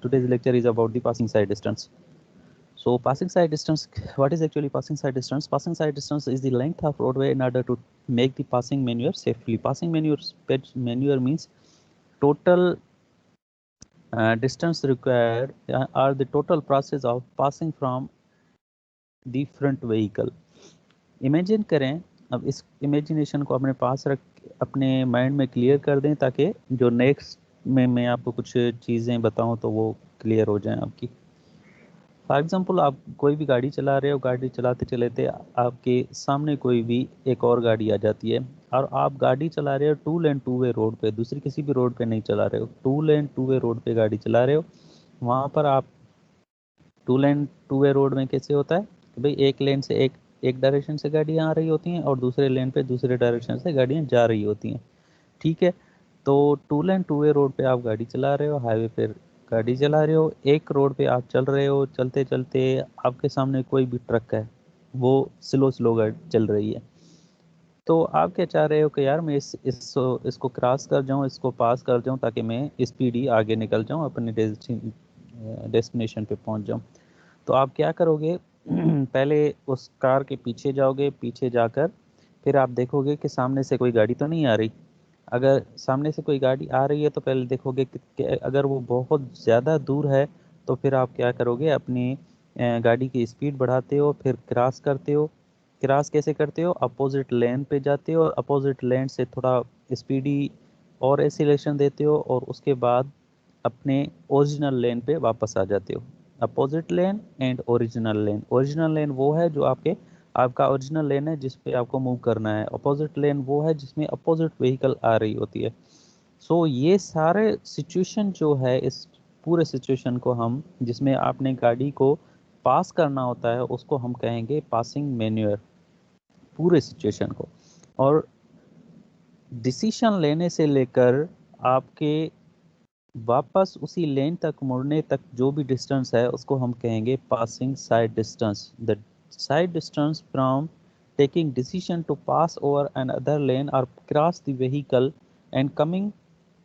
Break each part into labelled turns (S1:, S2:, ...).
S1: today's lecture is about the passing side distance. So passing side distance, what is actually passing side distance? Passing side distance is the length of roadway in order to make the passing maneuver safely. Passing maneuver means total distance required or the total process of passing from the front vehicle. Imagine करें, अब इस imagination को अपने पास रख अपने mind में clear कर दें ताकि जो नेक्स्ट में मैं आपको कुछ चीज़ें बताऊं तो वो क्लियर हो जाएं आपकी। फॉर एग्जांपल, आप कोई भी गाड़ी चला रहे हो, गाड़ी चलाते चलाते आपके सामने कोई भी एक और गाड़ी आ जाती है और आप गाड़ी चला रहे हो 2 लेन 2 वे रोड पे, दूसरी किसी भी रोड पे नहीं चला रहे हो, 2 लेन 2 वे रोड पे गाड़ी चला रहे हो। वहाँ पर आप 2 लेन 2 वे रोड में कैसे होता है कि भाई एक लेन से एक डायरेक्शन से गाड़ियाँ आ रही होती हैं और दूसरे लेन पे दूसरे डायरेक्शन से गाड़ियाँ जा रही होती हैं, ठीक है। तो 2 लेन 2 वे रोड पे आप गाड़ी चला रहे हो, हाईवे पे गाड़ी चला रहे हो, एक रोड पे आप चल रहे हो, चलते चलते आपके सामने कोई भी ट्रक है, वो स्लो गाड़ी चल रही है। तो आप क्या चाह रहे हो कि यार मैं इसको क्रॉस कर जाऊं, इसको पास कर जाऊं ताकि मैं स्पीडी आगे निकल जाऊं, अपने डेस्टिनेशन पे पहुंच जाऊं। तो आप क्या करोगे पहले उस कार के पीछे जाओगे, पीछे जाकर फिर आप देखोगे कि सामने से कोई गाड़ी तो नहीं आ रही। अगर सामने से कोई गाड़ी आ रही है तो पहले देखोगे कि अगर वो बहुत ज़्यादा दूर है तो फिर आप क्या करोगे, अपनी गाड़ी की स्पीड बढ़ाते हो, फिर क्रॉस करते हो। क्रॉस कैसे करते हो, अपोजिट लेन पे जाते हो और अपोजिट लेन से थोड़ा स्पीडी और एक्सीलरेशन देते हो और उसके बाद अपने ओरिजिनल लेन पे वापस आ जाते हो। अपोजिट लेन एंड ओरिजिनल लेन वो है जो आपका ओरिजिनल लेन है जिस पे आपको मूव करना है। अपोजिट लेन वो है जिसमें अपोजिट व्हीकल आ रही होती है। सो ये सारे सिचुएशन जो है, इस पूरे सिचुएशन को हम जिसमें आपने गाड़ी को पास करना होता है उसको हम कहेंगे पासिंग मैन्यूअर, पूरे सिचुएशन को। और डिसीजन लेने से लेकर आपके वापस उसी लेन तक मुड़ने तक जो भी डिस्टेंस है उसको हम कहेंगे passing side distance. The side distance from taking decision to pass over another lane or cross the vehicle and coming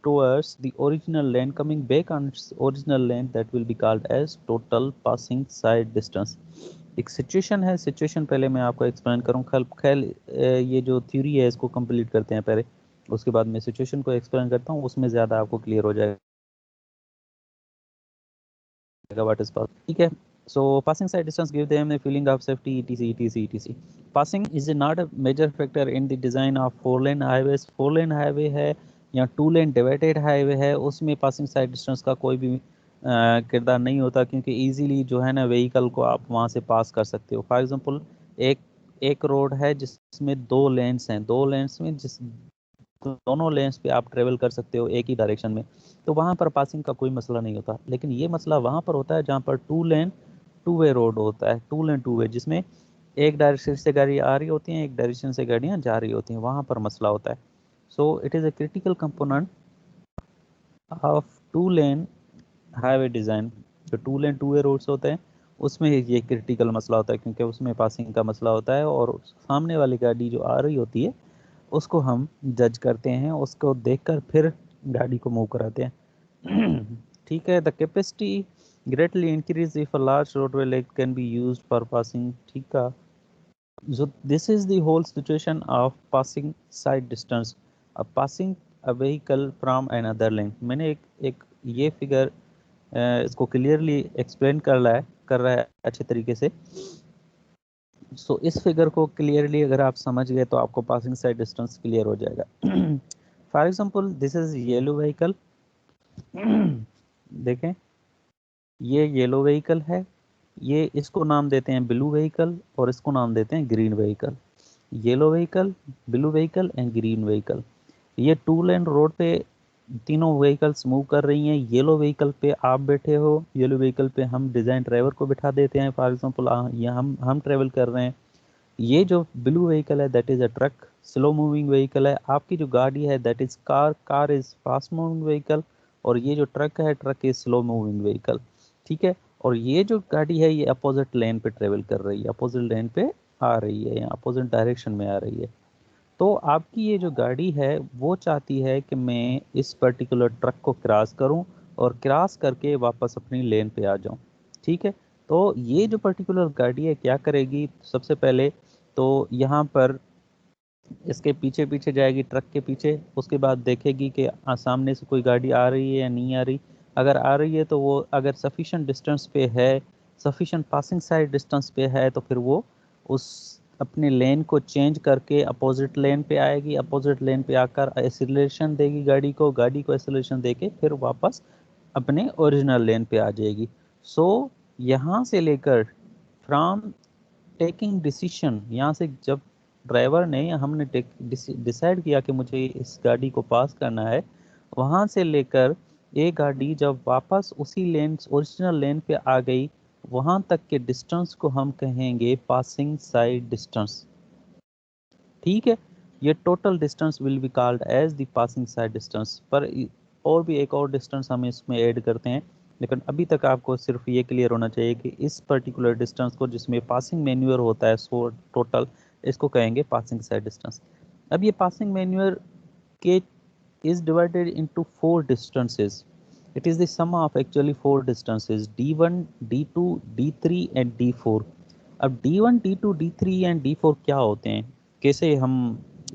S1: towards the original lane, coming back on its original lane, that will be called as total passing side distance। एक situation है, situation पहले मैं आपको explain करूँ। खैर ये जो theory है इसको कंप्लीट करते हैं पहले, उसके बाद मैं सिचुएशन को एक्सप्लेन करता हूँ, उसमें ज़्यादा आपको क्लियर हो जाएगा what is passing, ठीक है। So passing side distance give them a feeling of safety, etc. Passing is not a major factor in the design of 4 lane highways। 4 lane highway है या 2 lane divided highway है, उसमें passing side distance का कोई भी किरदार नहीं होता, क्योंकि इजीली जो है ना व्हीकल को आप वहाँ से पास कर सकते हो। फॉर एग्जांपल, एक रोड है जिसमें 2 लेन्स हैं, 2 लेन्स में जिस दोनों लेन्स पे आप ट्रेवल कर सकते हो एक ही डायरेक्शन में, तो वहाँ पर पासिंग का कोई मसला नहीं होता। लेकिन ये मसला वहाँ पर होता है जहाँ पर 2 लेन 2 वे रोड होता है, 2 लेन 2 वे, जिसमें एक डायरेक्शन से गाड़ी आ रही होती है, एक डायरेक्शन से गाड़ियाँ जा रही होती हैं, वहाँ पर मसला होता है। So it is a critical component of 2 lane highway design. जो 2 लेन 2 वे रोड्स होते हैं उसमें ये क्रिटिकल मसला होता है, क्योंकि उसमें पासिंग का मसला होता है और सामने वाली गाड़ी जो आ रही होती है उसको हम जज करते हैं, उसको देखकर फिर गाड़ी को मूव कराते हैं, ठीक है। The capacity greatly increase if a large roadway leg can be used for passing, ठीक है। So this is the whole situation of passing side distance, passing a vehicle from another lane। मैंने एक ये figure इसको clearly explain कर रहा है अच्छे तरीके से। सो इस फिगर को क्लियरली अगर आप समझ गए तो आपको पासिंग साइड डिस्टेंस क्लियर हो जाएगा। For example, this is yellow vehicle, देखें ये येलो व्हीकल है, ये इसको नाम देते हैं ब्लू व्हीकल और इसको नाम देते हैं green vehicle. Yellow vehicle, blue vehicle and green vehicle. ये 2 लेन रोड पे तीनों व्हीकल्स मूव कर रही हैं। येलो व्हीकल पे आप बैठे हो, येलो व्हीकल पे हम डिज़ाइन ड्राइवर को बिठा देते हैं। फॉर एग्जांपल ये हम ट्रेवल कर रहे हैं। ये जो ब्लू व्हीकल है that is a truck, slow moving vehicle है। आपकी जो गाड़ी है that is car is fast moving vehicle, और ये जो ट्रक है truck is slow moving vehicle, ठीक है। और ये जो गाड़ी है ये अपोजिट लेन पे ट्रेवल कर रही है, अपोजिट लेन पे आ रही है या अपोजिट डायरेक्शन में आ रही है। तो आपकी ये जो गाड़ी है वो चाहती है कि मैं इस पर्टिकुलर ट्रक को क्रॉस करूं और क्रॉस करके वापस अपनी लेन पे आ जाऊं। ठीक है, तो ये जो पर्टिकुलर गाड़ी है क्या करेगी, सबसे पहले तो यहाँ पर इसके पीछे पीछे जाएगी, ट्रक के पीछे। उसके बाद देखेगी कि सामने से कोई गाड़ी आ रही है या नहीं आ रही। अगर आ रही है तो वो अगर सफिशिएंट डिस्टेंस पे है, सफिशिएंट पासिंग साइड डिस्टेंस पे है, तो फिर वो उस अपने लेन को चेंज करके अपोजिट लेन पे आएगी। अपोजिट लेन पे आकर एक्सीलरेशन देगी गाड़ी को एक्सीलरेशन देके फिर वापस अपने ओरिजिनल लेन पे आ जाएगी। सो यहाँ से लेकर फ्रॉम टेकिंग डिसीशन, यहाँ से जब ड्राइवर ने या हमने डिसाइड किया कि मुझे इस गाड़ी को पास करना है, वहाँ से लेकर ये गाड़ी जब वापस उसी लेन ओरिजिनल लेन पे आ गई, वहाँ तक के डिस्टेंस को हम कहेंगे पासिंग साइड डिस्टेंस। ठीक है, ये total distance will be called as the passing side distance. पर और भी एक और डिस्टेंस हम इसमें ऐड करते हैं, लेकिन अभी तक आपको सिर्फ ये क्लियर होना चाहिए कि इस पर्टिकुलर डिस्टेंस को जिसमें पासिंग मैन्यूअर होता है, सो टोटल, इसको कहेंगे पासिंग साइड डिस्टेंस। अब ये पासिंग मैन्यूअर के is divided into 4 distances. It is the sum of actually 4 distances, d1, d2, d3 and d4. अब d1, d2, d3 and d4 क्या होते हैं, कैसे हम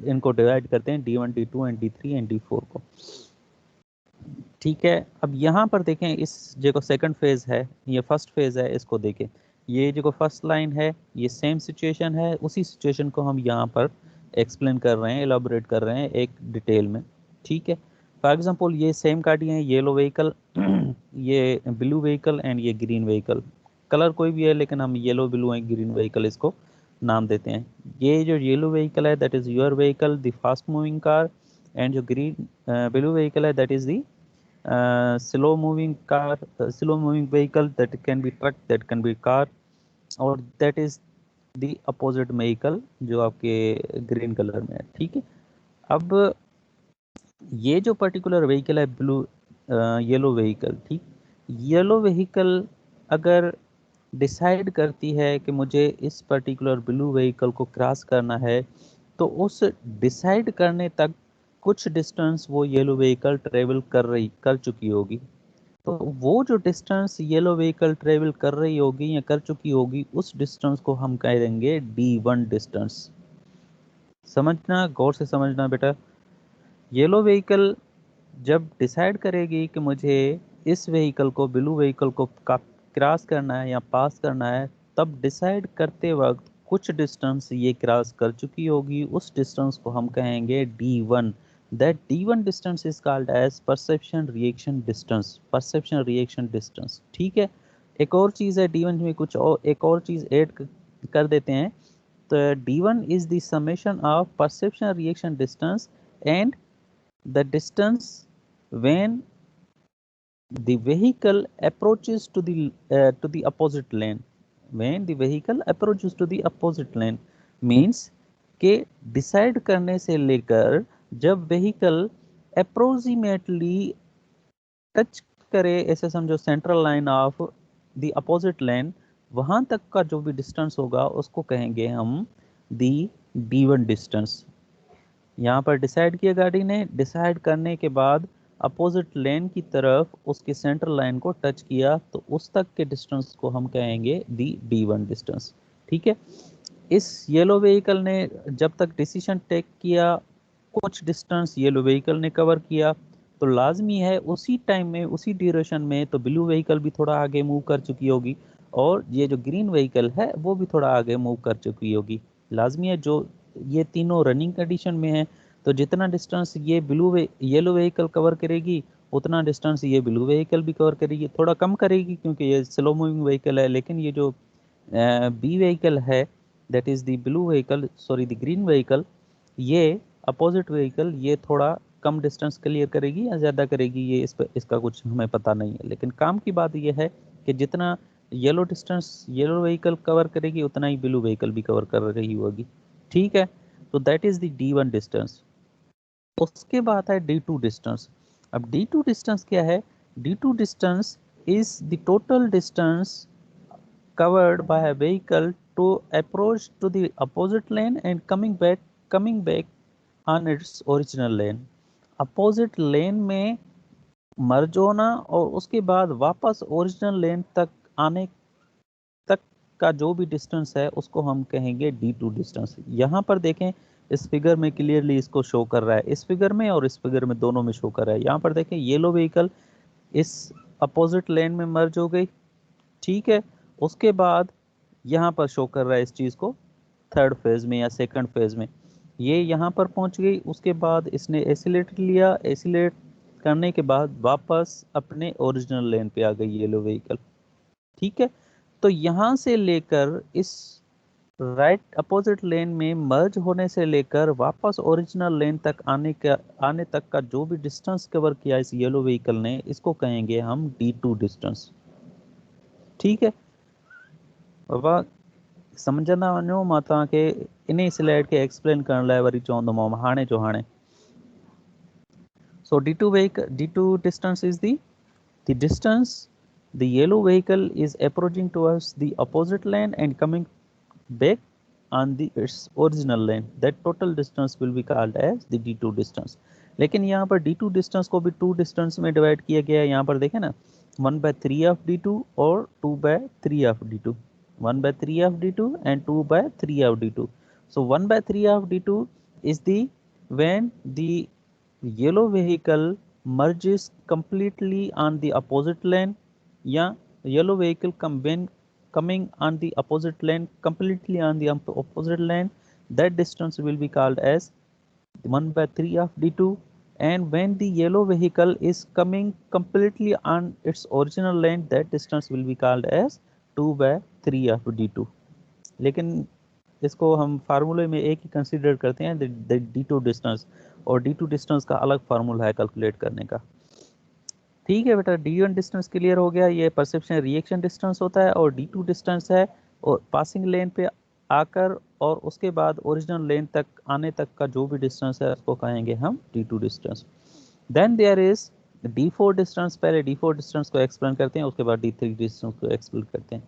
S1: इनको डिवाइड करते हैं, d1, d2 and d3 and d4 को। ठीक है, अब यहाँ पर देखें, इस जो सेकंड फेज है, ये फर्स्ट फेज है, इसको देखें। ये जो फर्स्ट लाइन है, ये सेम सिचुएशन है, उसी सिचुएशन को हम यहाँ पर एक्सप्लेन कर रहे हैं, एलाबोरेट कर रहे हैं एक डिटेल में। ठीक है, फॉर एग्जांपल ये सेम गाड़ी है, येलो व्हीकल, ये ब्लू व्हीकल एंड ये ग्रीन व्हीकल। कलर कोई भी है, लेकिन हम yellow, blue and green vehicle इसको नाम देते हैं। ये जो येलो व्हीकल है that is your vehicle, the fast moving car, and जो ग्रीन ब्लू व्हीकल है that is the slow moving car, slow moving vehicle, that can be truck, that can be car, और that is the opposite vehicle जो आपके green colour में है। ठीक है, अब ये जो पर्टिकुलर व्हीकल है ब्लू येलो व्हीकल, ठीक, येलो व्हीकल अगर डिसाइड करती है कि मुझे इस पर्टिकुलर ब्लू व्हीकल को क्रॉस करना है, तो उस डिसाइड करने तक कुछ डिस्टेंस वो येलो व्हीकल ट्रेवल कर चुकी होगी। तो वो जो डिस्टेंस येलो व्हीकल ट्रेवल कर रही होगी या कर चुकी होगी, उस डिस्टेंस को हम कह देंगे d1 डिस्टेंस। समझना, गौर से समझना बेटा। येलो व्हीकल जब डिसाइड करेगी कि मुझे इस व्हीकल को, ब्लू व्हीकल को क्रॉस करना है या पास करना है, तब डिसाइड करते वक्त कुछ डिस्टेंस ये क्रॉस कर चुकी होगी, उस डिस्टेंस को हम कहेंगे d1। That d1 distance is called as perception reaction distance, perception reaction distance. ठीक है, एक और चीज़ है d1 में, कुछ और एक और चीज़ ऐड कर देते हैं। तो d1 is the summation of perception reaction distance and the distance when the vehicle approaches to the opposite lane, when the vehicle approaches to the opposite lane means के डिसाइड करने से लेकर जब व्हीकल अप्रोक्सीमेटली टच करे, ऐसे समझो central line of the opposite lane, वहां तक का जो भी डिस्टेंस होगा उसको कहेंगे हम दी d1 डिस्टेंस। यहाँ पर डिसाइड किया गाड़ी ने, डिसाइड करने के बाद अपोजिट लेन की तरफ उसके सेंटर लाइन को टच किया, तो उस तक के डिस्टेंस को हम कहेंगे दी d1 डिस्टेंस। ठीक है, इस येलो व्हीकल ने जब तक डिसीजन टेक किया, कुछ डिस्टेंस येलो व्हीकल ने कवर किया, तो लाजमी है उसी टाइम में, उसी ड्यूरेशन में तो ब्लू व्हीकल भी थोड़ा आगे मूव कर चुकी होगी, और ये जो ग्रीन व्हीकल है वो भी थोड़ा आगे मूव कर चुकी होगी। लाजमी है, जो ये तीनों रनिंग कंडीशन में है, तो जितना डिस्टेंस ये येलो व्हीकल कवर करेगी, उतना डिस्टेंस ये ब्लू व्हीकल भी कवर करेगी। थोड़ा कम करेगी क्योंकि ये स्लो मूविंग व्हीकल है, लेकिन ये जो बी व्हीकल है that is the blue vehicle, sorry the green vehicle, ये अपोजिट व्हीकल ये थोड़ा कम डिस्टेंस क्लियर करेगी या ज़्यादा करेगी, ये इसका कुछ हमें पता नहीं है। लेकिन काम की बात ये है कि जितना yellow distance yellow vehicle cover करेगी, उतना ही ब्लू व्हीकल भी कवर कर रही होगी। ठीक है, तो that is the d1 distance. उसके बाद है d2 डिस्टेंस। अब d2 डिस्टेंस क्या है? d2 distance is the total distance covered by a vehicle to approach to the opposite lane and coming back on its original lane। opposite lane में मर्ज होना और उसके बाद वापस ओरिजिनल लेन तक आने तक का जो भी डिस्टेंस है उसको हम कहेंगे d2 डिस्टेंस। यहाँ पर देखें इस फिगर में क्लियरली इसको शो कर रहा है, इस फिगर में और इस फिगर में दोनों में शो कर रहा है। यहाँ पर देखें येलो व्हीकल इस अपोजिट लेन में मर्ज हो गई, ठीक है। उसके बाद यहाँ पर शो कर रहा है इस चीज़ को थर्ड फेज में या सेकंड फेज में, ये यहाँ पर पहुँच गई। उसके बाद इसने एसिलेटर लिया, एसिलेट करने के बाद वापस अपने ओरिजिनल लेन पे आ गई येलो व्हीकल, ठीक है। तो यहाँ से लेकर इस राइट अपोजिट लेन में मर्ज होने से लेकर वापस ओरिजिनल लेन तक आने तक का जो भी डिस्टेंस कवर किया इस येलो व्हीकल ने, इसको कहेंगे हम d2 डिस्टेंस, ठीक है। बाबा समझंदा वञो, मां तव्हांखे इन स्लाइड खे एक्सप्लेन करण लाइ वरी चवंदोमांव हाणे जो हाणे। So d2 distance is the distance the yellow vehicle is approaching towards the opposite lane and coming back on its original lane. That total distance will be called as the d2 distance. लेकिन यहाँ पर d2 distance को भी 2 distance में divide किया गया है। यहाँ पर देखें ना 1/3 of d2 और 2/3 of d2, 1/3 of d2 and 2/3 of d2. So 1/3 of d2 is the when the yellow vehicle merges completely on the opposite lane, या yellow vehicle when coming on the opposite lane completely on the opposite lane, that distance will be called as 1/3 of d2. And when the yellow vehicle is coming completely on its original lane, that distance will be called as 2/3 of d2. लेकिन इसको हम फार्मूले में एक ही consider करते हैं d2 distance, और d2 distance का अलग फार्मूला है कैलकुलेट करने का, ठीक है बेटा। d1 डिस्टेंस क्लियर हो गया, ये परसेप्शन रिएक्शन डिस्टेंस होता है, और d2 डिस्टेंस है और पासिंग लेन पे आकर और उसके बाद ओरिजिनल लेन तक आने तक का जो भी डिस्टेंस है उसको कहेंगे हम d2 distance. Then there is d4 distance. पहले d4 डिस्टेंस को एक्सप्लेन करते हैं, उसके बाद d3 डिस्टेंस को एक्सप्लेन करते हैं।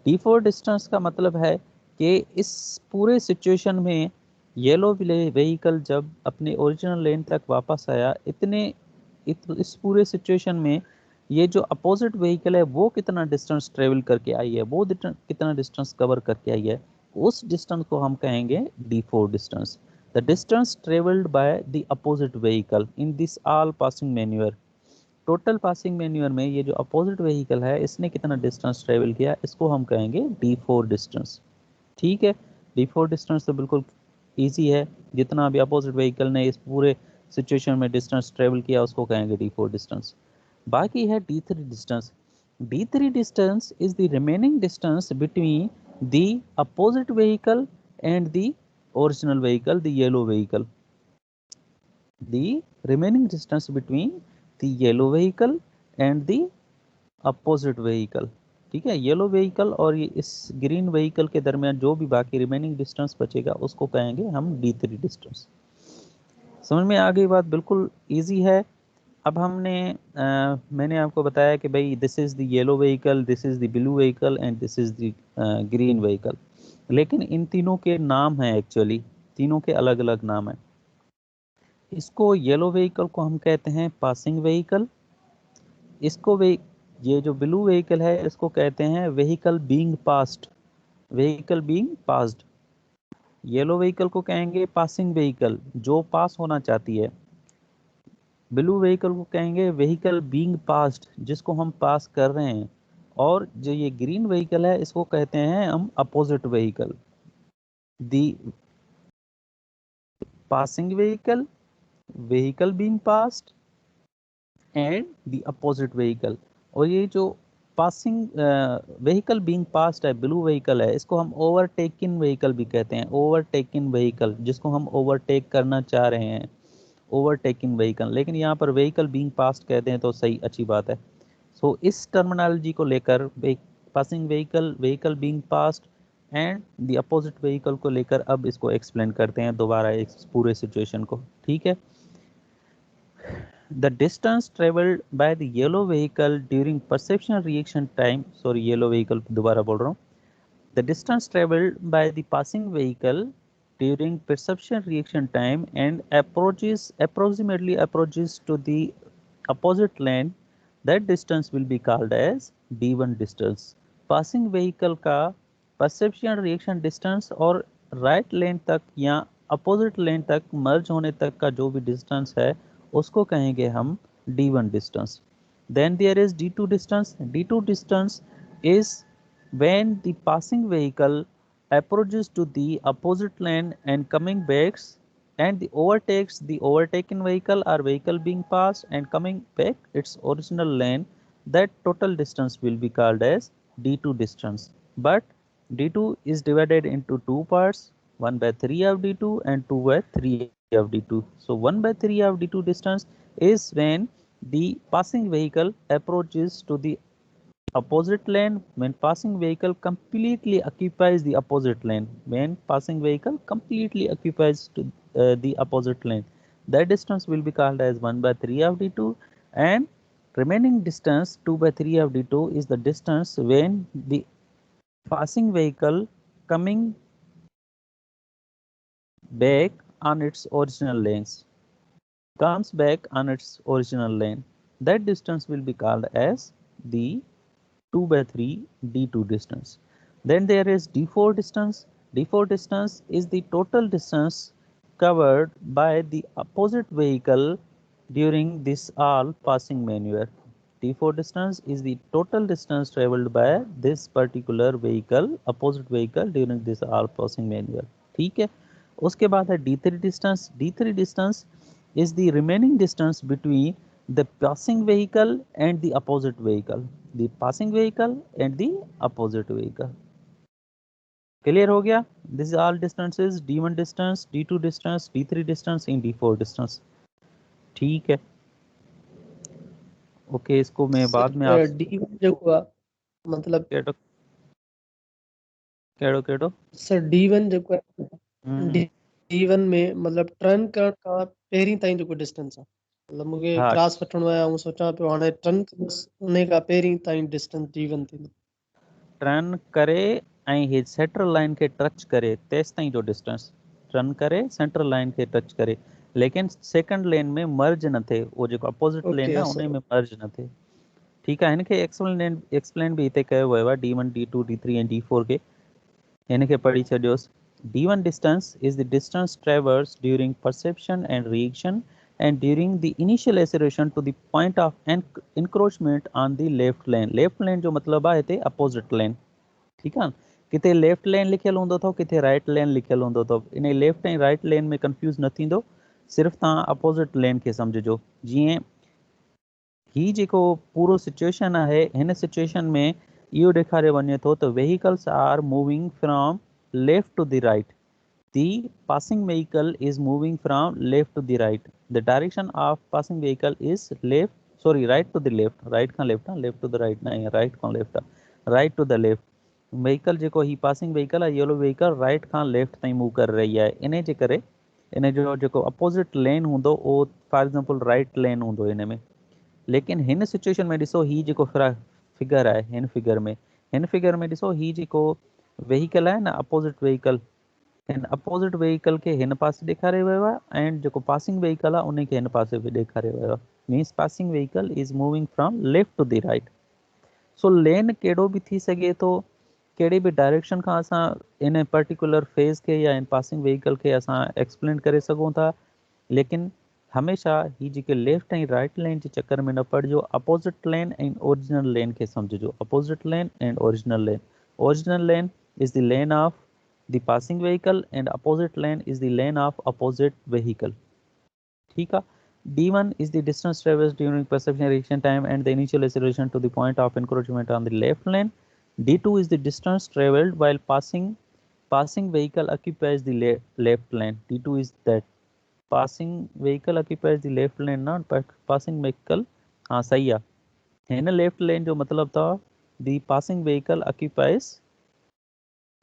S1: d4 डिस्टेंस का मतलब है कि इस पूरे सिचुएशन में येलो व्हीकल जब अपने ओरिजिनल लेन तक वापस आया, इस पूरे सिचुएशन में ये जो अपोजिट व्हीकल है वो कितना डिस्टेंस ट्रेवल करके आई है, वो कितना डिस्टेंस कवर करके आई है, उस डिस्टेंस को हम कहेंगे d4 distance. The distance travelled by the opposite vehicle in this all passing manure. Total passing manure में ये जो अपोजिट व्हीकल है इसने कितना डिस्टेंस ट्रेवल किया, इसको हम कहेंगे d4 डिस्टेंस, ठीक है। d4 डिस्टेंस तो बिल्कुल इजी है, जितना भी अपोजिट व्हीकल ने इस पूरे सिचुएशन में डिस्टेंस ट्रेवल किया उसको कहेंगे d4 डिस्टेंस। बाकी है d3 distance. d3 distance is the remaining distance between the opposite vehicle and the original vehicle, the yellow vehicle. The remaining distance between the yellow vehicle and the opposite vehicle, ठीक है। Yellow vehicle और ये इस green vehicle के दरमियान जो भी बाकी रिमेनिंग डिस्टेंस बचेगा उसको कहेंगे हम d3 डिस्टेंस। समझ में आ गई बात? बिल्कुल इजी है। अब मैंने आपको बताया कि भाई this is the yellow vehicle, this is the blue vehicle and this is the green vehicle, लेकिन इन तीनों के नाम हैं, एक्चुअली तीनों के अलग अलग नाम हैं। इसको येलो व्हीकल को हम कहते हैं पासिंग व्हीकल, इसको ये जो ब्लू व्हीकल है इसको कहते हैं vehicle being passed, vehicle being passed. Yellow vehicle को कहेंगे पासिंग व्हीकल, जो पास होना चाहती है। ब्लू व्हीकल को कहेंगे व्हीकल बीइंग पास्ड, जिसको हम पास कर रहे हैं। और जो ये ग्रीन व्हीकल है इसको कहते हैं हम opposite vehicle, the passing vehicle, vehicle being passed and the opposite vehicle. और ये जो पासिंग व्हीकल बीइंग पास्ड है, ब्लू व्हीकल है, इसको हम ओवरटेकिंग व्हीकल भी कहते हैं, ओवरटेकिंग व्हीकल, जिसको हम ओवरटेक करना चाह रहे हैं, ओवरटेकिंग व्हीकल। लेकिन यहाँ पर व्हीकल बीइंग पास्ड कहते हैं तो सही, अच्छी बात है। सो इस टर्मिनोलॉजी को लेकर passing vehicle, vehicle being passed and the opposite vehicle को लेकर अब इसको एक्सप्लेन करते हैं दोबारा इस पूरे सिचुएशन को, ठीक है। The distance traveled by the yellow vehicle during perception reaction time, sorry yellow vehicle दोबारा बोल रहा हूँ, the distance traveled by the passing vehicle during perception reaction time and approximately to the opposite lane, that distance will be called as d1 distance. passing vehicle का perception reaction distance और right lane तक या opposite lane तक merge होने तक का जो भी distance है उसको कहेंगे हम d1 distance. Then there is d2 distance. d2 distance is when the passing vehicle approaches to the opposite lane and coming back and the overtakes the overtaken vehicle or vehicle being passed and coming back its original lane. That total distance will be called as d2 distance. But d2 is divided into two parts, 1 by 3 of d2 and 2 by 3 of d2. So 1 by 3 of d2 distance is when the passing vehicle approaches to the opposite lane, when passing vehicle completely occupies the opposite lane, when passing vehicle completely occupies to, the opposite lane, that distance will be called as 1 by 3 of d2, and remaining distance 2 by 3 of d2 is the distance when the passing vehicle coming back on its original lanes comes back on its original lane. That distance will be called as the 2 by 3 d2 distance. Then there is d4 distance. d4 distance is the total distance covered by the opposite vehicle during this all passing maneuver. d4 distance is the total distance traveled by this particular vehicle, opposite vehicle during this all passing maneuver. ठीक है. उसके बाद है d3 distance. d3 distance is the remaining distance between the passing vehicle and the opposite vehicle. The passing vehicle and the opposite vehicle. Clear हो गया? This is all distances: d1 distance, d2 distance, d3 distance and d4 distance. ठीक है. Okay, इसको मैं बाद में आप
S2: d1 जो हुआ मतलब
S1: केड़ो केड़ो केड़ो
S2: सर d1 जो d1 में मतलब टर्न का पहिरीं ताईं जेको डिस्टेंस आहे मतलब मूंखे
S1: हाँ
S2: क्रॉस वठिणो आहे ऐं सोचां पियो हाणे टर्न उन खां पहिरीं ताईं डिस्टेंस d1 थींदो.
S1: टर्न करे ऐं हे सेंट्रल लाइन खे टच करे तेसि ताईं जो डिस्टेंस टर्न करे सेंट्रल लाइन खे टच करे, लेकिन सेकंड लेन में मर्ज न थिए, उहो जेको अपोज़िट लेन आहे उन में मर्ज न थिए. ठीकु आहे. हिनखे एक्सप्लेन बि हिते कयो वियो आहे d1 d2 d3 ऐं d4 खे. हिनखे पढ़ी छॾियोसि. d1 distance is the distance traversed during perception and reaction and during the initial acceleration to the point of encroachment on the left lane. left lane जो मतिलबु आहे हिते opposite lane. ठीकु आहे. किथे लेफ्ट लेन लिखियल हूंदो अथव, किथे राइट लेन लिखियल हूंदो अथव. इन लेफ्ट ऐं राइट लेन में कंफ्यूज़ न थींदो, सिर्फ़ु तव्हां अपोज़िट लेन खे सम्झिजो. जीअं ही जेको पूरो सिचुएशन आहे, हिन सिचुएशन में इहो ॾेखारियो वञे थो त vehicles are moving from left to the right. The passing vehicle is moving from left to the right. The direction of passing vehicle is right to the left. right Khan left, left to the right न, right Khan left, right to the left. vehicle जेको ही passing vehicle आहे, yellow vehicle right खां left ताईं move करे रही आहे. इन जे करे इन जो जेको अपोज़िट लेन हूंदो उहो फॉर एग्जांपल राइट लेन हूंदो इन में. लेकिन हिन सिचुएशन में ॾिसो ही जेको फिगर आहे, हिन फिगर में ॾिसो ही जेको वेहिकल आहे न अपोज़िट वेहिकल, हिन अपोज़िट वेहिकल खे हिन पासे ॾेखारियो वियो आहे ऐं जेको पासिंग वेहिकल आहे उन खे हिन पासे बि ॾेखारियो वियो आहे. Means passing vehicle is moving from left to the right. So lane कहिड़ो बि थी सघे थो, कहिड़ी बि डायरेक्शन खां असां इन पर्टिकुलर फेज़ खे या इन पासिंग वेहिकल खे असां एक्सप्लेन करे सघूं था. लेकिन हमेशा ही जेके लेफ्ट ऐं राइट लेन जे चक्कर में न पड़िजो, अपोज़िट लेन ऐं ओरिजिनल लेन खे सम्झिजो. Opposite lane and original lane. Original lane is the lane of the passing vehicle and opposite lane is the lane of opposite vehicle. ठीक है. d1 is the distance traversed during perception reaction time and the initial acceleration to the point of encroachment on the left lane. d2 is the distance traveled while passing vehicle occupies the left lane. d2 is that passing vehicle occupies the left lane, not passing vehicle. हाँ सही है. हिन left लेन जो मतलब था the passing vehicle occupies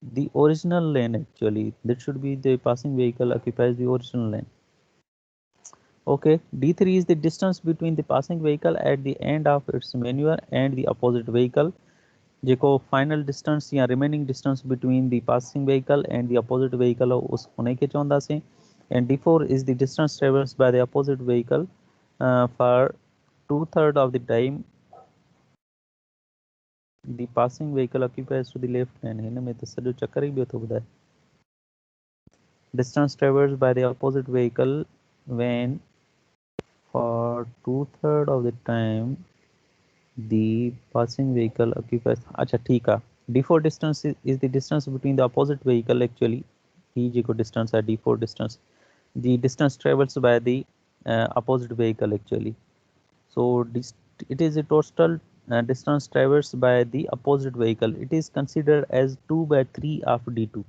S1: the original lane. Actually that should be the passing vehicle occupies the original lane. Okay, d3 is the distance between the passing vehicle at the end of its maneuver and the opposite vehicle. जेको final distance या remaining distance between the passing vehicle and the opposite vehicle हो उस उन खे चवंदासीं. And d4 is the distance travels by the opposite vehicle for 2/3 of the time the passing vehicle occupies to the left lane. हिन में तो सॼो चक्कर ही ॿियो थो ॿुधाए. Distance traversed by the opposite vehicle when for 2/3 of the time the passing vehicle occupies. अच्छा ठीक है. D4 distance is the distance between the opposite vehicle actually. ही जेको distance है D4 distance. The distance traversed by the opposite vehicle actually. So it is a total distance traversed by the opposite vehicle. It is considered as 2/3 of D2.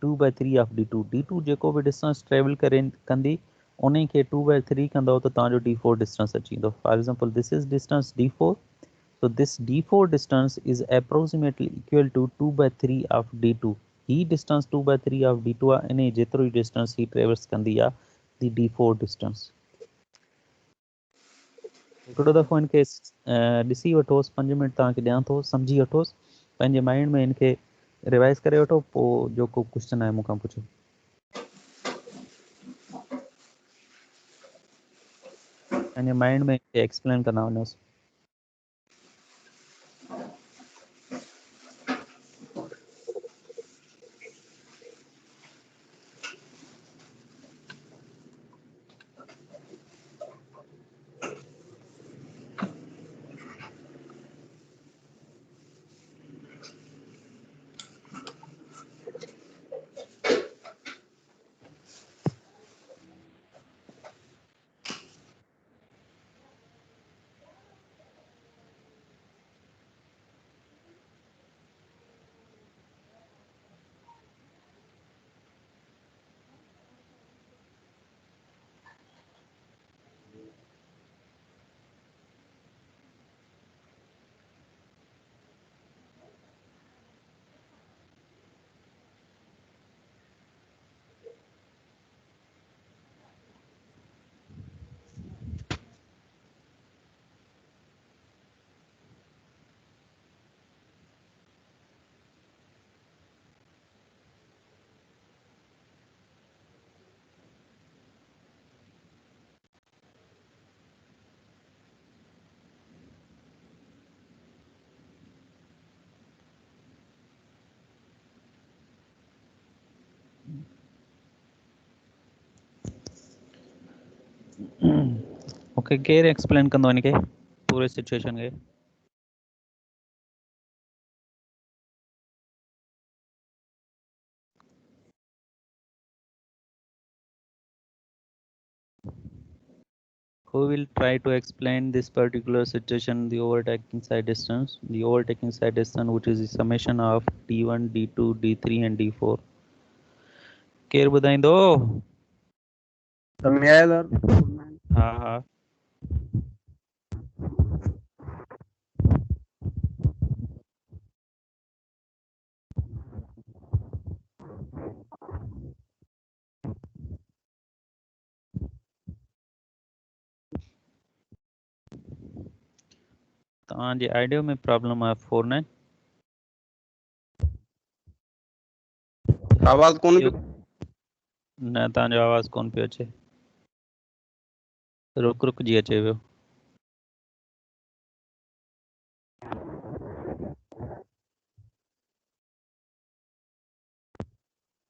S1: 2/3 of D2. D2 जेको भी distance travel कंदी उन्हीं के 2/3 कंदो तो तव्हांजो D4 distance अची वेंदो. For example, this is distance D4. So this D4 distance is approximately equal to 2/3 of D2. He distance 2/3 of D2 आहे. इन जेतिरो ही distance ही traverse कंदी आहे the D4 distance. हिकिड़ो दफ़ो इनखे ॾिसी वठोसि 5 मिंट तव्हांखे ॾियां थो सम्झी वठोसि पंहिंजे माइंड में इनखे रिवाइज़ करे वठो पोइ जेको क्वेश्चन आहे मूंखां पुछो. पंहिंजे माइंड में इनखे एक्सप्लेन कंदा वञोसि. ओके केरु एक्सप्लेन कंदो इनखे पूरे सिचुएशन खे. Who will try to explain this particular situation, the overtaking side distance? The overtaking side distance, which is the summation of D1, D2, D3 and D4. केरु ॿुधाईंदो? हाँ हाँ. तव्हांजे आइडियो में प्रॉब्लम आहे 49.
S3: आवाज़ कोन पियो.
S1: न तव्हांजो आवाज़ कोन पियो अचे. रुक रुक जी अचे वियो.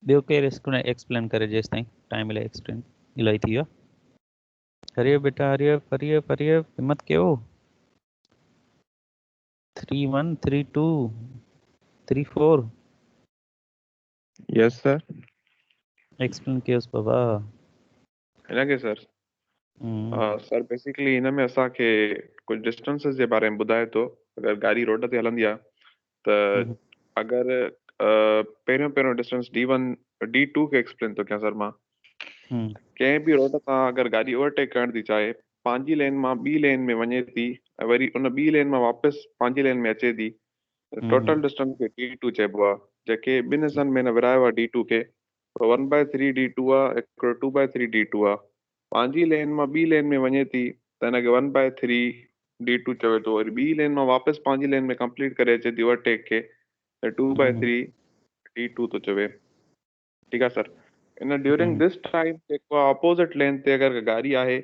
S1: ॿियो केरु एक्सप्लेन करे जेसि ताईं टाइम इलाही एक्सप्लेन इलाही थी वियो. हरियो बेटा हरियो हरियो हरियो हिम्मत कयो. 3-1 3-2 3-4.
S3: Yes sir.
S1: एक्सप्लेन कयोसि बाबा.
S3: हिनखे सर सर बेसिकली हिन में असांखे कुझु डिस्टेंसेस जे बारे में ॿुधाए थो. अगरि गाॾी रोड ते हलंदी आहे त अगरि पहिरियों डिस्टेंस D1 D2 खे एक्सप्लेन थो कयां सर मां. कंहिं बि रोड तां अगरि गाॾी ओवरटेक करण थी चाहे पंहिंजी लेन मां ॿी लेन में वञे थी ऐं वरी उन ॿी लेन मां वापसि पंहिंजी लेन में अचे थी टोटल डिस्टेंस खे D2 चइबो आहे. जेके ॿिनि हिसनि में न विरायो आहे D2 खे 1/3 D2 आहे हिकिड़ो 2/3 D2 आहे. पंहिंजी लेन मां ॿी लेन में वञे थी त हिनखे 1/3 D2 चवे थो. वरी ॿी लेन मां वापसि पंहिंजी लेन में कंप्लीट करे अचे थी ओवरटेक खे त 2/3 D2 थो चवे. ठीकु आहे sir. In during this time जेको आहे अपोज़िट लेन ते अगरि गाॾी आहे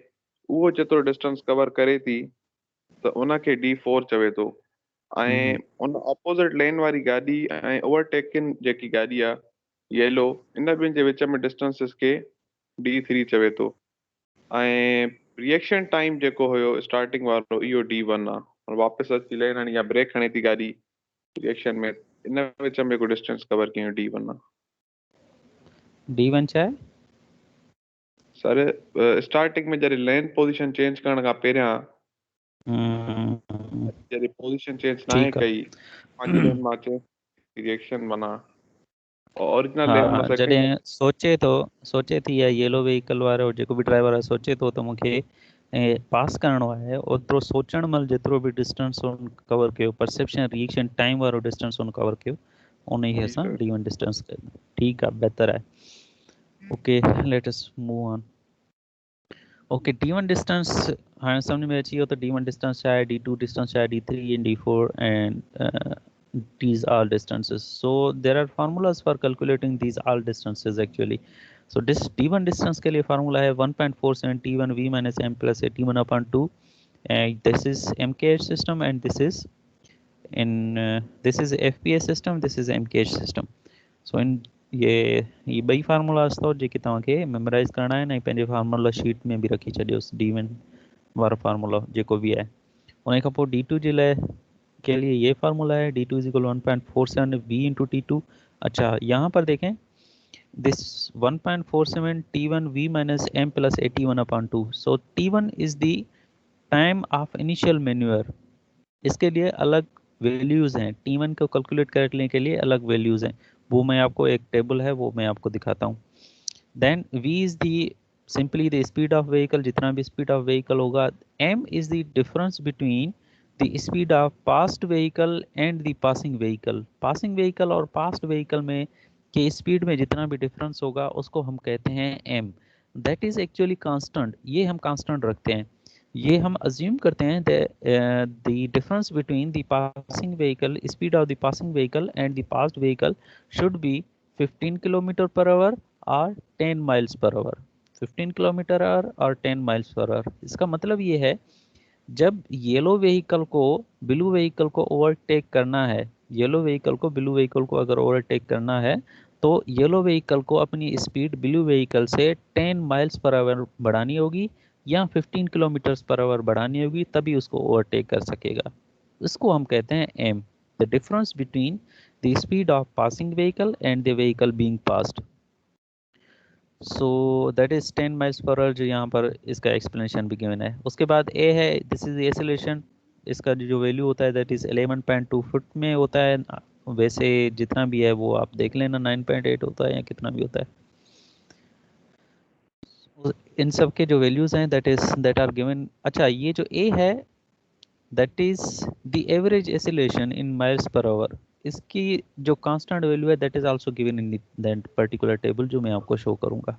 S3: उहो जेतिरो डिस्टेंस कवर करे थी त उनखे D4 चवे थो। ऐं उन ऑपोज़िट लेन वारी गाॾी ऐं ओवरटेकिंग जेकी गाॾी आहे येलो, इन ॿिनि जे विच में डिस्टेंसिस खे D3 चवे थो। ऐं रिएक्शन टाइम जेको हुयो स्टार्टिंग वारो इहो D1 आहे। वापसि अची लेन हणी या ब्रेक हणे थी गाॾी रिएक्शन में, इन विच में जेको डिस्टेंस कवर कयूं D1 आहे।
S1: D1 छा आहे?
S3: सर स्टार्टिंग में जॾहिं लेन पोजीशन चेंज करण खां पहिरियां जॾहिं पोजीशन चेंज नाहे
S1: ठीकु आहे।
S3: कई, पंहिंजी लेन मां अचे रिएक्शन माना ओरिजिनल लेन मां
S1: हा,
S3: सेकंड।
S1: जॾहिं सोचे थी या येलो व्हीकल वारो जेको बि ड्राइवर आहे सोचे थो त मूंखे पास करिणो आहे, ओतिरो सोचण महिल जेतिरो बि डिस्टेंस हुन कवर कयो, परसेप्शन रिएक्शन टाइम वारो डिस्टेंस हुन कवर कयो, उन ई असां D1 डिस्टेंस कयो। ठीकु आहे, बहितर आहे। Okay, let us move on. Okay, D1 distance हाणे सम्झ में अची वियो त D1 डिस्टेंस छा आहे, D2 डिस्टेंस छा आहे, D3 and D4 and these all distances. So there are formulas for calculating these all distances actually. So this D1 distance के लिए फार्मूला है 1.47 T1 V minus M plus a T1 upon 2, and this is MKH system and this is FPS system, this is MKH system. So in ये ॿई formulas अथव जेके तव्हांखे memorise करणा आहिनि ऐं पंहिंजे फार्मूला शीट में बि रखी छॾियोसि D1 वारो फार्मूला जेको बि आहे। उन खां पोइ D2 जे लाइ के लिए ये फार्मूला है D2 is equal 1.47 V into T2। अच्छा, यहाँ पर देखें this 1.47 T1 V minus M plus a T1 upon 2। So T1 is the time of initial manure. इसके लिए अलग वैल्यूज़ हैं, T1 को कैलकुलेट करने के लिए अलग वैल्यूज़ हैं, वो मैं आपको एक टेबल है वो मैं आपको दिखाता हूँ। Then V is the simply the speed of vehicle, जितना भी स्पीड ऑफ व्हीकल होगा। M is the difference between the speed of past vehicle and the passing vehicle. Passing vehicle और पास्ट व्हीकल में के स्पीड में जितना भी difference होगा उसको हम कहते हैं M। That is actually constant, ये हम कांस्टेंट रखते हैं। ये हम अज्यूम करते हैं the difference between the passing vehicle, speed of the passing vehicle and the past vehicle should be 15 kilometre per hour और 10 miles per our. 15 kilometre our और 10 माइल्स पर आवर। इसका मतलब ये है जब येलो व्हीकल को ब्लू व्हीकल को overtake करना है, येलो व्हीकल को ब्लू व्हीकल को अगर ओवरटेक करना है तो येलो व्हीकल को अपनी स्पीड ब्लू व्हीकल से 10 माइल्स पर आवर बढ़ानी होगी या 15 किलोमीटर्स पर आवर बढ़ानी होगी, तभी उसको ओवरटेक कर सकेगा। इसको हम कहते हैं M, the difference between the speed of passing vehicle and the vehicle being passed. So that is 10 miles per hour, जो यहाँ पर इसका एक्सप्लेनेशन भी गिवन है। उसके बाद ए है, दिस इज एक्सेलरेशन। इसका जो वैल्यू होता है दैट इज 11.2 फुट में होता है। वैसे जितना भी है वो आप देख लेना, 9.8 होता है या कितना भी होता है। इन सब के जो वैल्यूज हैं दैट आर गिवन। अच्छा, ये जो ए है that is the average acceleration in miles per our. इसकी जो कांस्टेंट वैल्यू है that is also given in that particular table जो मैं आपको शो करूंगा।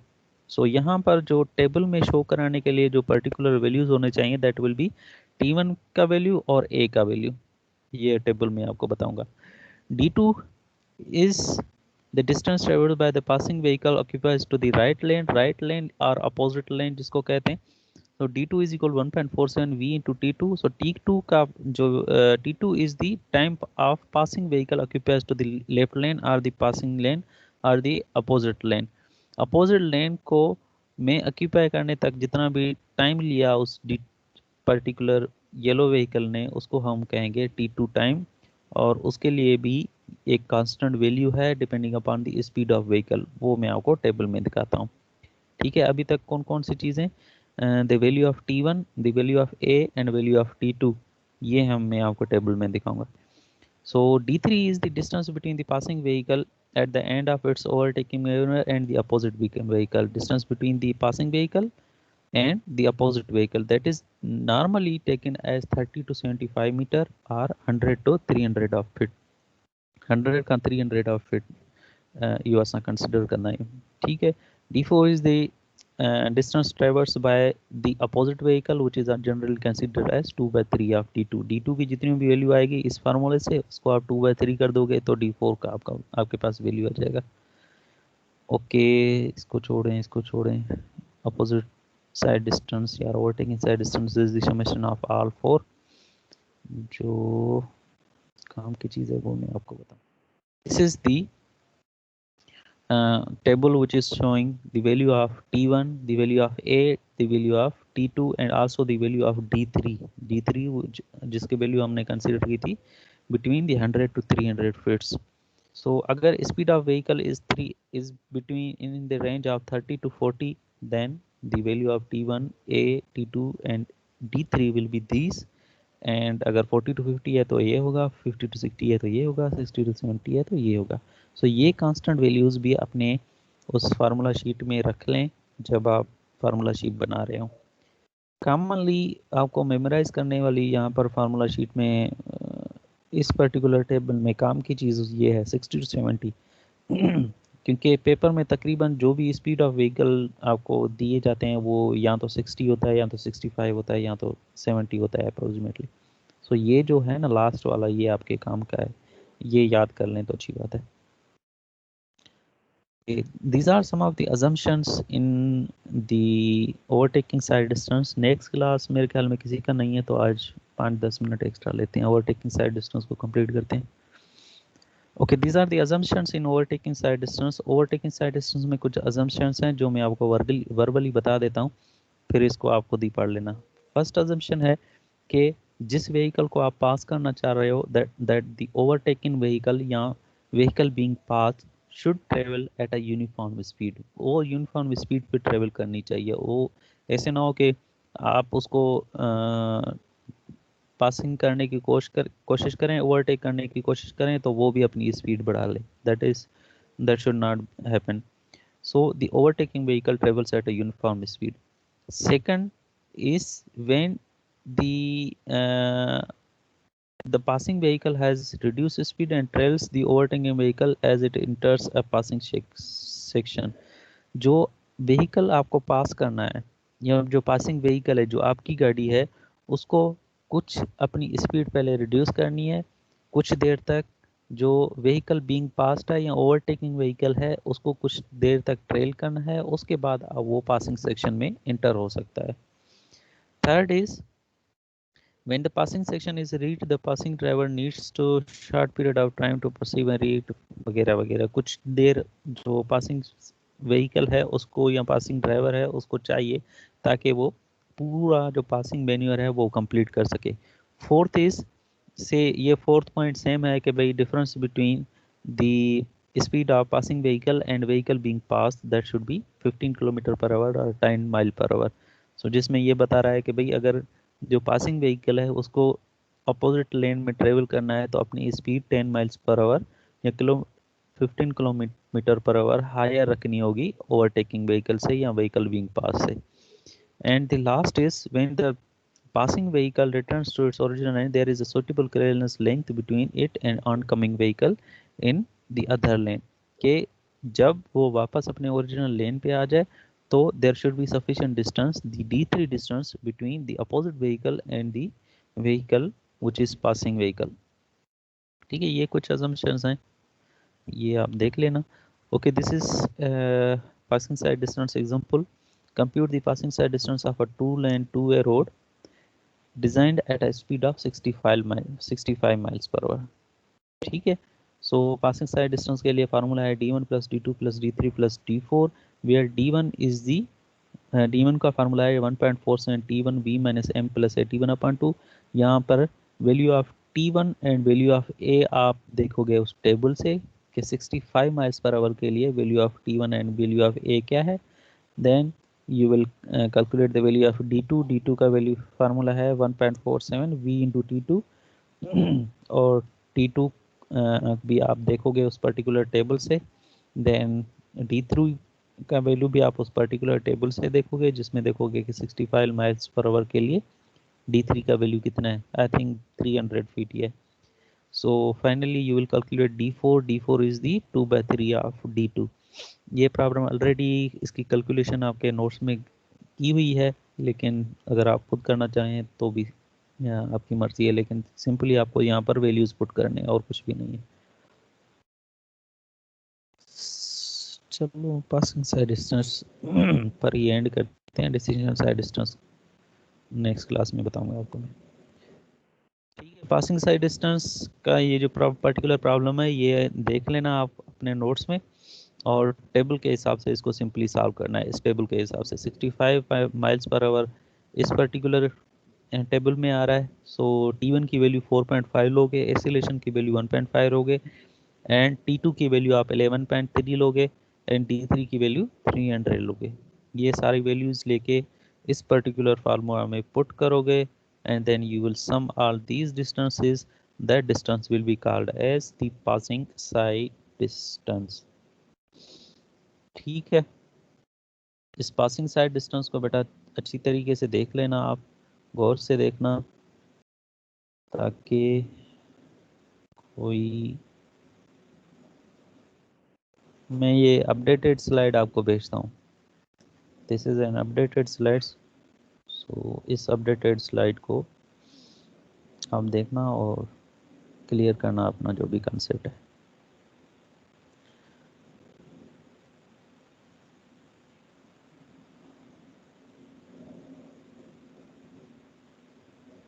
S1: सो यहाँ पर जो टेबल में शो कराने के लिए जो पर्टिकुलर वैल्यूज होने चाहिए दैट विल बी T1 का वैल्यू और A का वैल्यू, ये टेबल में आपको बताऊंगा। D2 is the distance traveled by the passing vehicle occupies to the right lane or opposite lane जिसको कहते हैं। So D2 is equal 1.47 V into T2। So T2 का जो T2 is the time of passing vehicle occupies to the left lane or the passing lane or the opposite lane। Opposite lane को में occupy करने तक जितना भी time लिया उस पर्टिकुलर येलो व्हीकल ने, उसको हम कहेंगे T2 टाइम, और उसके लिए भी एक कांस्टेंट वैल्यू है depending upon the speed of vehicle, वो मैं आपको टेबल में दिखाता हूँ। ठीक है, अभी तक कौन कौन सी चीज़ें, the value of T1, the value of A and value of T2, ये मैं आपको टेबल में दिखाऊंगा। So D3 is the distance between the passing vehicle at the end of its overtaking maneuver and the opposite vehicle. Distance between the passing vehicle and the opposite vehicle, that is normally taken as 30 to 75 meter or 100 to 300 of feet। 100 का 300 of feet you are consider करना है। ठीक है। D4 is the distance traversed by the opposite vehicle which is generally considered as 2/3 of D2। D2 की जितनी भी value आएगी इस फार्मूले से उसको आप 2/3 कर दोगे तो D4 का आपके पास वैल्यू आ जाएगा। ओके, इसको छोड़ें। अपोजिट साइड डिस्टेंस या overtaking side distance is the summation of all four. जो काम की चीज़ है वो मैं आपको बताऊँ। This is the table which is showing the value of T1, the value of A, the value of T2 and also the value of D3. D3 जिसके value हमने कंसिडर की थी between the 100 to 300 feet. So अगर speed of vehicle is between in the range of 30 to 40, then the value of T1, A, T2 and D3 will be these. And अगर 40 to 50 है तो ये होगा, 50 to 60 है तो ये होगा, 60 टू 70 है तो ये होगा। सो ये कांस्टेंट वैल्यूज़ भी अपने उस फार्मूला शीट में रख लें जब आप फार्मूला शीट बना रहे हो। कॉमनली आपको मेमोराइज करने वाली यहाँ पर फार्मूला शीट में इस पर्टिकुलर टेबल में काम की चीज़ ये है 60 टू 70 क्योंकि पेपर में तकरीबन जो भी स्पीड ऑफ व्हीकल आपको दिए जाते हैं वो या तो 60 होता है या तो 65 होता है या तो 70 होता है अप्रोक्सीमेटली। सो ये जो है ना लास्ट वाला ये आपके काम का है, ये याद कर लें तो अच्छी बात है। These are some of the assumptions in the overtaking side distance. Next class मेरे ख्याल में किसी का नहीं है तो आज 5-10 मिनट एक्स्ट्रा लेते हैं, ओवरटेकिंग साइड डिस्टेंस को कंप्लीट करते हैं। Okay, these are the assumptions in overtaking side distance. Overtaking side distance में कुछ assumptions हैं जो मैं आपको वर्बली बता देता हूँ, फिर इसको आप खुद ही पढ़ लेना। फर्स्ट assumption है कि जिस व्हीकल को आप पास करना चाह रहे हो दैट द ओवरटेकिंग व्हीकल या vehicle being pass should travel at a uniform speed. वो यूनिफॉर्म स्पीड पे ट्रेवल करनी चाहिए। वो ऐसे ना हो कि आप उसको पासिंग करने की कोशिश करें, ओवरटेक करने की कोशिश करें तो वो भी अपनी स्पीड बढ़ा ले। That should not happen. So the overtaking vehicle travels at a uniform speed. Second is when the passing vehicle has reduced speed and trails the overtaking vehicle as it enters a passing section. जो vehicle आपको पास करना है या जो passing vehicle है, जो आपकी गाड़ी है, उसको कुछ अपनी स्पीड पहले रिड्यूस करनी है, कुछ देर तक जो व्हीकल बीइंग पास्ड है या ओवरटेकिंग व्हीकल है उसको कुछ देर तक ट्रेल करना है, उसके बाद वो पासिंग सेक्शन में इंटर हो सकता है। Third is when the passing section is reached, the passing driver needs to short period of time to perceive and react वगैरह वगैरह। कुछ देर जो पासिंग व्हीकल है उसको या पासिंग ड्राइवर है उसको चाहिए ताकि वो पूरा जो पासिंग मैन्यूअर है वो कंप्लीट कर सके। फोर्थ इज से ये फोर्थ पॉइंट सेम है कि भाई difference between the speed of passing vehicle and vehicle being pass that should be 15 kilometre per hour और 10 माइल पर आवर। सो जिसमें ये बता रहा है कि भाई अगर जो पासिंग व्हीकल है उसको अपोजिट लेन में ट्रेवल करना है तो अपनी स्पीड 10 माइल्स पर आवर या 15 किलोमीटर पर आवर हायर रखनी होगी ओवरटेकिंग व्हीकल से या व्हीकल बीइंग पास से। And the last is when the passing vehicle returns to its original lane, there is a suitable clearance length between it and oncoming vehicle in the other lane। के जब वो वापस अपने original लेन पे आ जाए तो there should be sufficient distance, the D3 distance between the opposite vehicle and the vehicle which is passing vehicle। ठीक है, ये कुछ assumptions हैं, ये आप देख लेना। Okay, this is passing side distance example. Compute the passing side distance of a 2-lane 2-way road designed at a speed of 65 miles per hour। ठीक है, सो पासिंग साइड डिस्टेंस के लिए फार्मूला है d1 plus d2 plus d3 plus d4 where d1 is the d1 का formula है 1.47 t1 b minus m plus a t1 upon 2। यहाँ पर value of t1 and value of a आप देखोगे उस टेबल से कि 65 माइल्स पर आवर के लिए value of t1 and value of a क्या है। Then you will calculate the value of d2 का वैल्यू फार्मूला है 1.47 v इंटू t2 और t2 भी आप देखोगे उस पर्टिकुलर टेबल से। देन d3 का वैल्यू भी आप उस पर्टिकुलर टेबल से देखोगे जिसमें देखोगे कि 65 माइल्स पर आवर के लिए d3 का वैल्यू कितना है, आई थिंक 300 फीट ही है। So finally you will calculate d4 is the 2/3 of d2। ये प्रॉब्लम ऑलरेडी इसकी कैलकुलेशन आपके नोट्स में की हुई है, लेकिन अगर आप खुद करना चाहें तो भी आपकी मर्जी है, लेकिन सिंपली आपको यहाँ पर वैल्यूज पुट करने और कुछ भी नहीं है। चलो पासिंग साइड डिस्टेंस पर ही एंड करते हैं, decision side distance next class में बताऊंगा आपको मैं। ठीक है, पासिंग साइड डिस्टेंस का ये जो पर्टिकुलर प्रॉब्लम है ये देख लेना आप अपने नोट्स में, और टेबल के हिसाब से इसको सिंपली सॉल्व करना है। इस टेबल के हिसाब से 65 माइल्स पर आवर इस पर्टिकुलर टेबल में आ रहा है। सो T1 की वैल्यू 4.5 लोगे, एसिलेशन की वैल्यू 1.5 लोगे, एंड T2 की वैल्यू आप 11.3 लोगे, एंड T3 की वैल्यू 300 लोगे। ये सारी वैल्यूज़ लेके इस पर्टिकुलर फार्मूला में पुट करोगे, and then you will sum all these distances. That distance will be called as the passing side distance. ठीक है, इस पासिंग साइड डिस्टेंस को बेटा अच्छी तरीके से देख लेना, आप गौर से देखना ताकि कोई, मैं ये अपडेटेड स्लाइड आपको भेजता हूँ। This is an updated slides. So इस अपडेटेड स्लाइड को आप देखना और क्लियर करना अपना जो भी कंसेप्ट है।